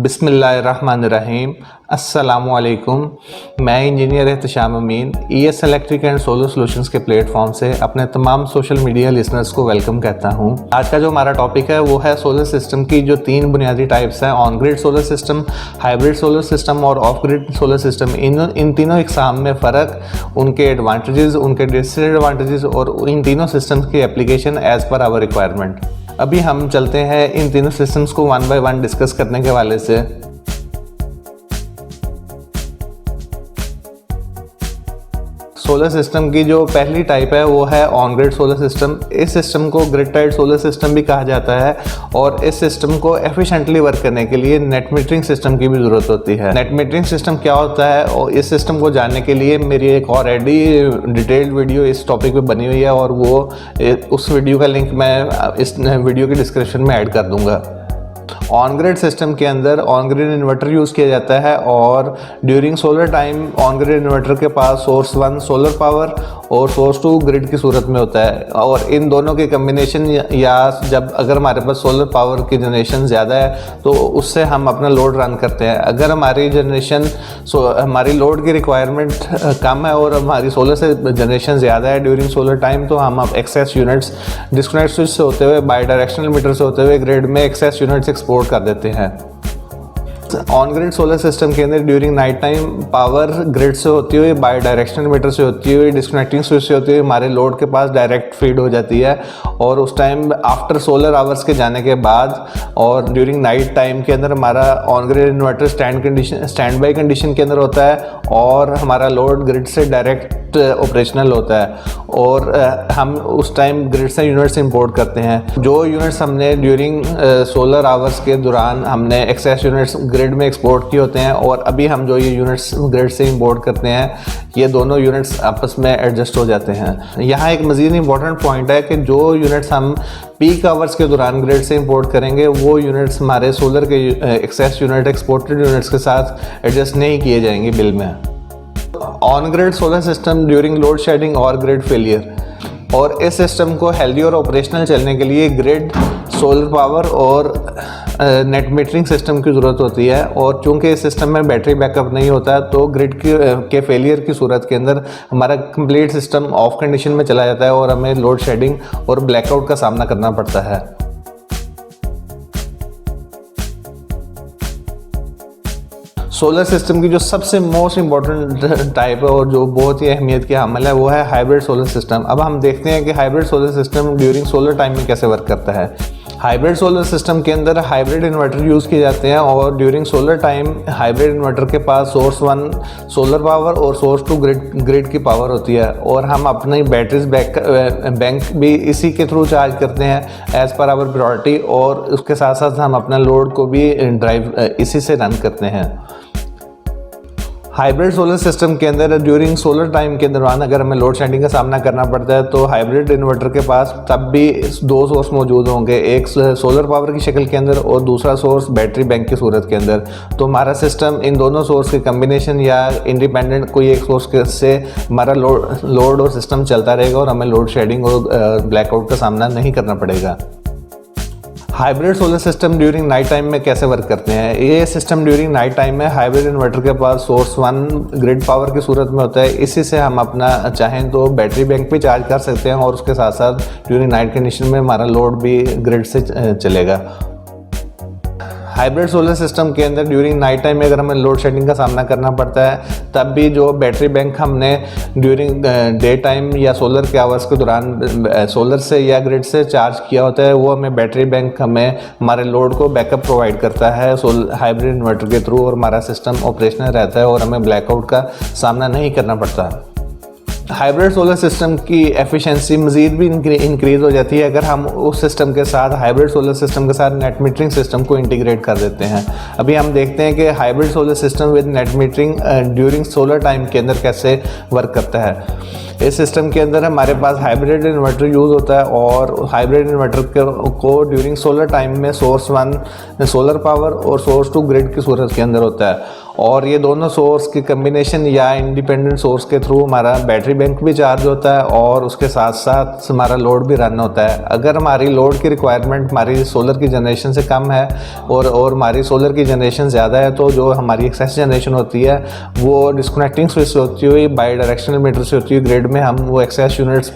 बिस्मिल्लाहिर्रहमानिर्रहीम। अस्सलामुअलैकुम। मैं engineer Ehtesham Amin ES electric and solar solutions के प्लेटफॉर्म से अपने तमाम सोशल मीडिया लिसनर्स को वेलकम कहता हूं। आज का जो हमारा टॉपिक है वो है सोलर सिस्टम की जो 3 बुनियादी टाइप्स हैं, on grid solar system, hybrid solar system और ऑफ ग्रिड सोलर सिस्टम। इन तीनों इकसाम में फ़र्क, उनके एडवांटेजेस, उनके डिसएडवांटेजेस और इन तीनों सिस्टम्स की application as per hour requirement. अभी हम चलते हैं इन तीनों सिस्टम्स को 1 बाय 1 डिस्कस करने के हवाले से। सोलर सिस्टम की जो पहली टाइप है वो है ऑन ग्रिड सोलर सिस्टम। इस सिस्टम को ग्रिड टाइड सोलर सिस्टम भी कहा जाता है और इस सिस्टम को एफिशिएंटली वर्क करने के लिए नेट मीटरिंग सिस्टम की भी ज़रूरत होती है। नेट मीटरिंग सिस्टम क्या होता है और इस सिस्टम को जानने के लिए मेरी एक ऑलरेडी डिटेल्ड वीडियो इस टॉपिक पे बनी हुई है और वो उस वीडियो का लिंक मैं इस वीडियो के डिस्क्रिप्शन में ऐड कर दूँगा। ऑन ग्रिड सिस्टम के अंदर ऑन ग्रिड इन्वर्टर यूज़ किया जाता है और during solar time on grid inverter के पास सोर्स 1 सोलर पावर और सोर्स 2 ग्रिड की सूरत में होता है और इन दोनों के कम्बिनेशन या जब अगर हमारे पास सोलर पावर की जनरेशन ज़्यादा है तो उससे हम अपना लोड रन करते हैं। अगर हमारी जनरेशन हमारी लोड की रिक्वायरमेंट कम है और हमारी सोलर से जनरेशन ज़्यादा है ड्यूरिंग सोलर टाइम, तो हम अब एक्सेस यूनिट्स डिस्कनेक्ट स्विच से होते हुए बाई डायरेक्शनल मीटर से होते हुए ग्रिड में एक्सेस यूनिट्स एक्सपोर्ट कर देते हैं। ऑन ग्रिड सोलर सिस्टम के अंदर during night time power grid से होती हुई बाई डायरेक्शनल मीटर से होती हुई डिस्कनेक्टिंग स्विच से होती हुई हमारे लोड के पास डायरेक्ट फीड हो जाती है और उस टाइम आफ्टर सोलर आवर्स के जाने के बाद और ड्यूरिंग नाइट टाइम के अंदर हमारा on grid inverter stand by condition के अंदर होता है और हमारा लोड ग्रिड से डायरेक्ट ऑपरेशनल होता है और हम उस टाइम ग्रिड से यूनिट्स इंपोर्ट करते हैं। जो यूनिट्स हमने ड्यूरिंग सोलर आवर्स के दौरान हमने एक्सेस यूनिट्स ग्रिड में एक्सपोर्ट किए होते हैं और अभी हम जो ये यूनिट्स ग्रिड से इंपोर्ट करते हैं ये दोनों यूनिट्स आपस में एडजस्ट हो जाते हैं। यहाँ एक मज़ीद इंपॉर्टेंट पॉइंट है कि जो यूनिट्स हम पीक आवर्स के दौरान ग्रिड से इंपोर्ट करेंगे वो यूनिट्स हमारे सोलर के एक्सेस यूनिट एक्सपोर्टेड यूनिट्स के साथ एडजस्ट नहीं किए जाएंगे बिल में। On grid solar system during load shedding और ग्रिड फेलियर, और इस सिस्टम को हेल्दी और ऑपरेशनल चलने के लिए ग्रिड, सोलर पावर और नेट मीटरिंग सिस्टम की ज़रूरत होती है और चूंकि इस सिस्टम में बैटरी बैकअप नहीं होता है तो ग्रिड के फेलियर की सूरत के अंदर हमारा कंप्लीट सिस्टम ऑफ कंडीशन में चला जाता है और हमें लोड शेडिंग और ब्लैकआउट का सामना करना पड़ता है। सोलर सिस्टम की जो सबसे मोस्ट इम्पॉर्टेंट टाइप है और जो बहुत ही अहमियत की हामिल है वो है हाइब्रिड सोलर सिस्टम। अब हम देखते हैं कि hybrid solar system during solar time में कैसे वर्क करता है। हाइब्रिड सोलर सिस्टम के अंदर हाइब्रिड इन्वर्टर यूज़ किए जाते हैं और during solar time hybrid inverter के पास सोर्स 1 सोलर पावर और सोर्स 2 ग्रिड की पावर होती है और हम अपनी बैटरीज बैंक भी इसी के थ्रू चार्ज करते हैं एज़ पर आवर प्रायोरिटी और उसके साथ साथ हम अपना लोड को भी ड्राइव इसी से रन करते हैं। हाइब्रिड सोलर सिस्टम के अंदर ड्यूरिंग सोलर टाइम के दौरान अगर हमें लोड शेडिंग का सामना करना पड़ता है तो हाइब्रिड इन्वर्टर के पास तब भी 2 सोर्स मौजूद होंगे, एक सोलर पावर की शक्ल के अंदर और दूसरा सोर्स बैटरी बैंक की सूरत के अंदर। तो हमारा सिस्टम इन दोनों सोर्स के कम्बिनेशन या इंडिपेंडेंट कोई एक सोर्स से हमारा लोड और सिस्टम चलता रहेगा और हमें लोड शेडिंग और ब्लैकआउट का सामना नहीं करना पड़ेगा। Hybrid solar system during night time में कैसे वर्क करते हैं। ये सिस्टम ड्यूरिंग नाइट टाइम में हाइब्रिड इन्वर्टर के पास सोर्स 1 ग्रिड पावर की सूरत में होता है। इसी से हम अपना चाहें तो बैटरी बैंक भी चार्ज कर सकते हैं और उसके साथ साथ ड्यूरिंग नाइट कंडीशन में हमारा लोड भी ग्रिड से चलेगा। हाइब्रिड सोलर सिस्टम के अंदर ड्यूरिंग नाइट टाइम में अगर हमें लोड शेडिंग का सामना करना पड़ता है तब भी जो बैटरी बैंक हमने ड्यूरिंग डे टाइम या सोलर के आवर्स के दौरान सोलर से या ग्रिड से चार्ज किया होता है वो हमें बैटरी बैंक हमें हमारे लोड को बैकअप प्रोवाइड करता है हाइब्रिड इन्वर्टर के थ्रू और हमारा सिस्टम ऑपरेशनल रहता है और हमें ब्लैकआउट का सामना नहीं करना पड़ता। हाइब्रिड सोलर सिस्टम की एफिशिएंसी मज़ीद भी इंक्रीज़ हो जाती है अगर हम उस सिस्टम के साथ हाइब्रिड सोलर सिस्टम के साथ नेट मीटरिंग सिस्टम को इंटीग्रेट कर देते हैं। अभी हम देखते हैं कि hybrid solar system with net metering during solar time के अंदर कैसे वर्क करता है। इस सिस्टम के अंदर हमारे पास हाइब्रिड इन्वर्टर यूज़ होता है और हाइब्रिड इन्वर्टर को ड्यूरिंग सोलर टाइम में सोर्स 1 सोलर पावर और सोर्स 2 ग्रिड की सूरत के अंदर होता है और ये दोनों सोर्स की कम्बिनेशन या इंडिपेंडेंट सोर्स के थ्रू हमारा बैटरी बैंक भी चार्ज होता है और उसके साथ साथ हमारा लोड भी रन होता है। अगर हमारी लोड की रिक्वायरमेंट हमारी सोलर की जनरेशन से कम है और हमारी सोलर की जनरेशन ज़्यादा है, तो जो हमारी एक्सेस जनरेशन होती है वो डिस्कनेक्टिंग स्विच से होती हुई बाई डायरेक्शनल मीटर से होती हुई ग्रिड में हम वो excess units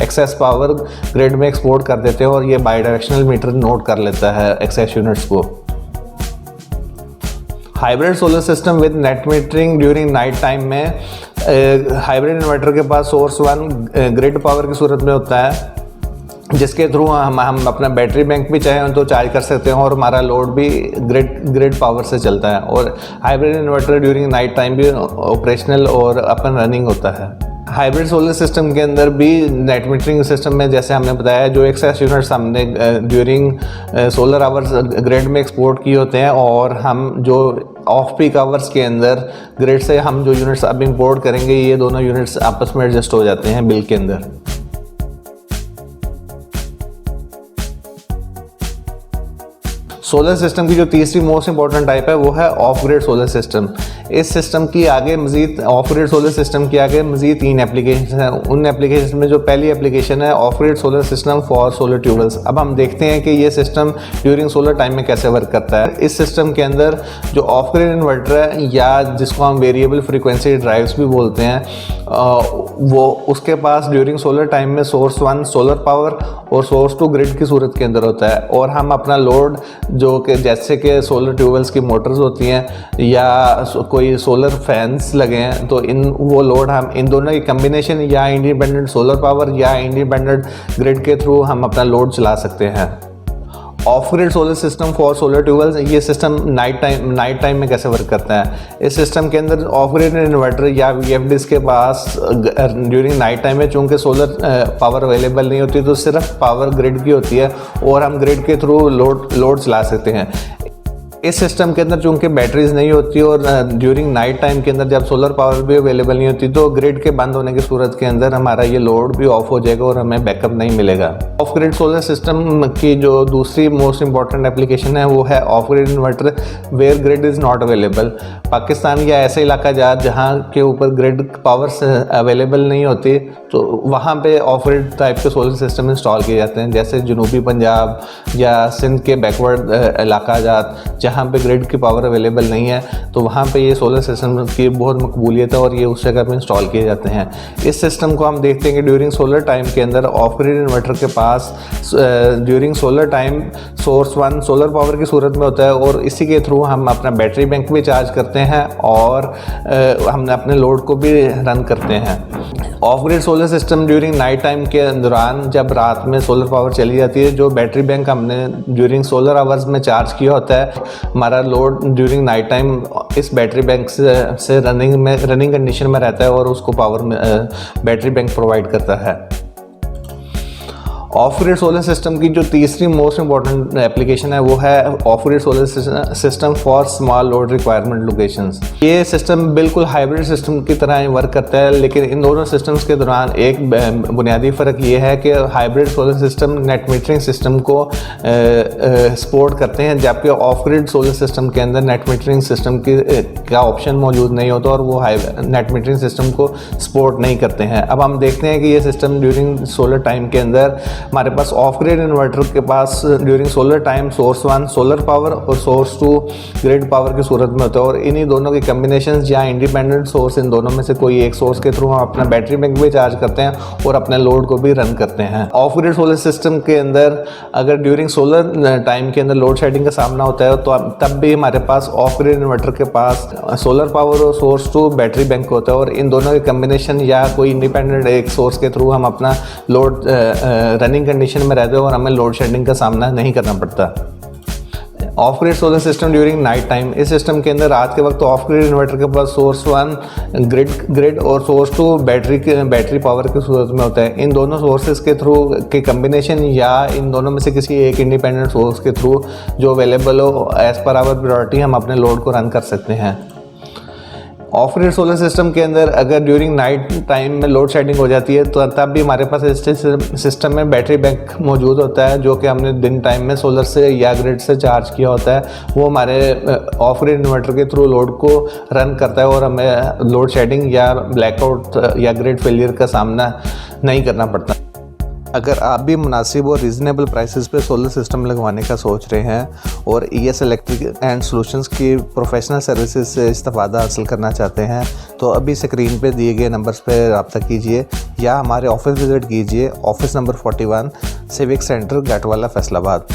excess power grid में एक्सपोर्ट कर देते हैं और ये बाई डायरेक्शनल मीटर नोट कर लेता है एक्सेस यूनिट्स को। Hybrid solar system with net metering during night time में हाइब्रिड इन्वर्टर के पास सोर्स 1 ग्रिड पावर की सूरत में होता है, जिसके थ्रू हम अपना बैटरी बैंक भी चाहें तो चार्ज कर सकते हैं और हमारा लोड भी ग्रिड पावर से चलता है। और hybrid inverter during night time भी ऑपरेशनल और अपन रनिंग होता है। हाइब्रिड सोलर सिस्टम के अंदर भी नेट मीटरिंग सिस्टम में जैसे हमने बताया जो एक्सेस यूनिट्स हमने ड्यूरिंग सोलर आवर्स ग्रिड में एक्सपोर्ट किए होते हैं और हम जो ऑफ पीक आवर्स के अंदर ग्रिड से हम जो यूनिट्स अब इंपोर्ट करेंगे ये दोनों यूनिट्स आपस में एडजस्ट हो जाते हैं बिल के अंदर। सोलर सिस्टम की जो तीसरी मोस्ट इंपॉर्टेंट टाइप है वो है ऑफ ग्रिड सोलर सिस्टम। इस सिस्टम की आगे मजीद ऑफ ग्रिड सोलर सिस्टम की आगे मजीद 3 एप्लीकेशन हैं। उन एप्लीकेशन में जो पहली एप्लीकेशन है off grid solar system for solar tube wells. अब हम देखते हैं कि ये सिस्टम ड्यूरिंग सोलर टाइम में कैसे वर्क करता है। इस सिस्टम के अंदर जो ऑफ ग्रिड इन्वर्टर है या जिसको हम वेरिएबल फ्रीक्वेंसी ड्राइव्स भी बोलते हैं वो उसके पास ड्यूरिंग सोलर टाइम में सोर्स 1 सोलर पावर और सोर्स 2 ग्रिड की सूरत के अंदर होता है और हम अपना लोड जो कि जैसे कि सोलर ट्यूबवेल्स की मोटर्स होती हैं या कोई सोलर फैंस लगे हैं तो वो लोड हम इन दोनों की कम्बिनेशन या इंडिपेंडेंट सोलर पावर या इंडिपेंडेंट ग्रिड के थ्रू हम अपना लोड चला सकते हैं। Of grid solar system for solar tube wells ये सिस्टम नाइट टाइम में कैसे वर्क करता है। इस सिस्टम के अंदर ऑफ ग्रिड इन्वर्टर या VFDs के पास ड्यूरिंग नाइट टाइम में चूँकि सोलर पावर अवेलेबल नहीं होती तो सिर्फ पावर ग्रिड की होती है और हम ग्रिड के थ्रू लोड चला सकते हैं। इस सिस्टम के अंदर चूँकि बैटरीज नहीं होती और ड्यूरिंग नाइट टाइम के अंदर जब सोलर पावर भी अवेलेबल नहीं होती तो ग्रिड के बंद होने की सूरत के अंदर हमारा ये लोड भी ऑफ हो जाएगा और हमें बैकअप नहीं मिलेगा। ऑफ ग्रिड सोलर सिस्टम की जो दूसरी मोस्ट इंपॉर्टेंट एप्लीकेशन है वो है off grid inverter where grid is not available. Pakistan या ऐसा इलाका जहाँ के ऊपर ग्रिड पावर अवेलेबल नहीं होती तो वहाँ पे ऑफ ग्रिड टाइप के सोलर सिस्टम इंस्टॉल किए जाते हैं, जैसे जनूबी पंजाब या सिंध के बैकवर्ड इलाका जहाँ पे ग्रिड की पावर अवेलेबल नहीं है तो वहाँ पे ये सोलर सिस्टम की बहुत मकबूलियत है और ये उस जगह पे इंस्टॉल किए जाते हैं। इस सिस्टम को हम देखते हैं कि ड्यूरिंग सोलर टाइम के अंदर ऑफ ग्रिड इन्वर्टर के पास during solar time source 1 solar power की सूरत में होता है और इसी के थ्रू हम अपना बैटरी बैंक भी चार्ज करते हैं और हम अपने लोड को भी रन करते हैं। Of grid solar system during night time के दौरान जब रात में सोलर पावर चली जाती है जो बैटरी बैंक हमने ड्यूरिंग सोलर आवर्स में चार्ज किया होता है हमारा लोड ड्यूरिंग नाइट टाइम इस बैटरी बैंक से रनिंग कंडीशन में रहता है और उसको पावर बैटरी बैंक प्रोवाइड करता है। ऑफ ग्रिड सोलर सिस्टम की जो तीसरी मोस्ट इंपॉर्टेंट एप्लीकेशन है वो है off grid solar system for small load requirement locations. ये सिस्टम बिल्कुल हाइब्रिड सिस्टम की तरह वर्क करता है लेकिन इन दोनों सिस्टम्स के दौरान एक बुनियादी फ़र्क ये है कि hybrid solar system net metering system को सपोर्ट करते हैं जबकि ऑफ ग्रिड सोलर सिस्टम के अंदर नेट मीटरिंग सिस्टम का ऑप्शन मौजूद नहीं होता और वो नेट मीटरिंग सिस्टम को सपोर्ट नहीं करते हैं। अब हम देखते हैं कि ये सिस्टम ड्यूरिंग सोलर टाइम के अंदर हमारे पास ऑफ ग्रिड इन्वर्टर के पास during solar time source 1 solar power और सोर्स 2 ग्रिड पावर की सूरत में होता है और इन्हीं दोनों के कम्बिनेशन या इंडिपेंडेंट सोर्स इन दोनों में से कोई एक सोर्स के थ्रू हम अपना बैटरी बैंक भी चार्ज करते हैं और अपने लोड को भी रन करते हैं। ऑफ ग्रिड सोलर सिस्टम के अंदर अगर ड्यूरिंग सोलर टाइम के अंदर लोड शेडिंग का सामना होता है तो तब भी हमारे पास ऑफ ग्रिड इन्वर्टर के पास सोलर पावर और सोर्स 2 बैटरी बैंक होता है और इन दोनों के कम्बिनेशन या कोई इंडिपेंडेंट एक सोर्स के थ्रू हम अपना लोड रनिंग कंडीशन में रहते हैं और हमें लोड शेडिंग का सामना नहीं करना पड़ता। Of grid solar system during night time इस सिस्टम के अंदर रात के वक्त ऑफ ग्रिड इन्वर्टर के पास सोर्स 1 ग्रिड और सोर्स 2 बैटरी पावर की सूरत में होता है। इन दोनों सोर्सेज के थ्रू के कम्बिनेशन या इन दोनों में से किसी एक इंडिपेंडेंट सोर्स के थ्रू जो अवेलेबल हो एज पर आवर प्रायोरिटी हम अपने लोड को रन कर सकते हैं। ऑफ ग्रिड सोलर सिस्टम के अंदर अगर ड्यूरिंग नाइट टाइम में लोड शेडिंग हो जाती है तो तब भी हमारे पास इस सिस्टम में बैटरी बैंक मौजूद होता है, जो कि हमने दिन टाइम में सोलर से या ग्रिड से चार्ज किया होता है। वो हमारे ऑफ ग्रिड इन्वर्टर के थ्रू लोड को रन करता है और हमें लोड शेडिंग या ब्लैकआउट या ग्रिड फेलियर का सामना नहीं करना पड़ता। अगर आप भी मुनासिब और रीज़नेबल प्राइसेस पे सोलर सिस्टम लगवाने का सोच रहे हैं और ES इलेक्ट्रिक एंड सॉल्यूशंस की प्रोफेशनल सर्विसेज से इस्तेफादा हासिल करना चाहते हैं तो अभी स्क्रीन पे दिए गए नंबर्स पे रब्ता कीजिए या हमारे ऑफिस विज़िट कीजिए। Office number 41 civic centre Ghatwala Faisalabad.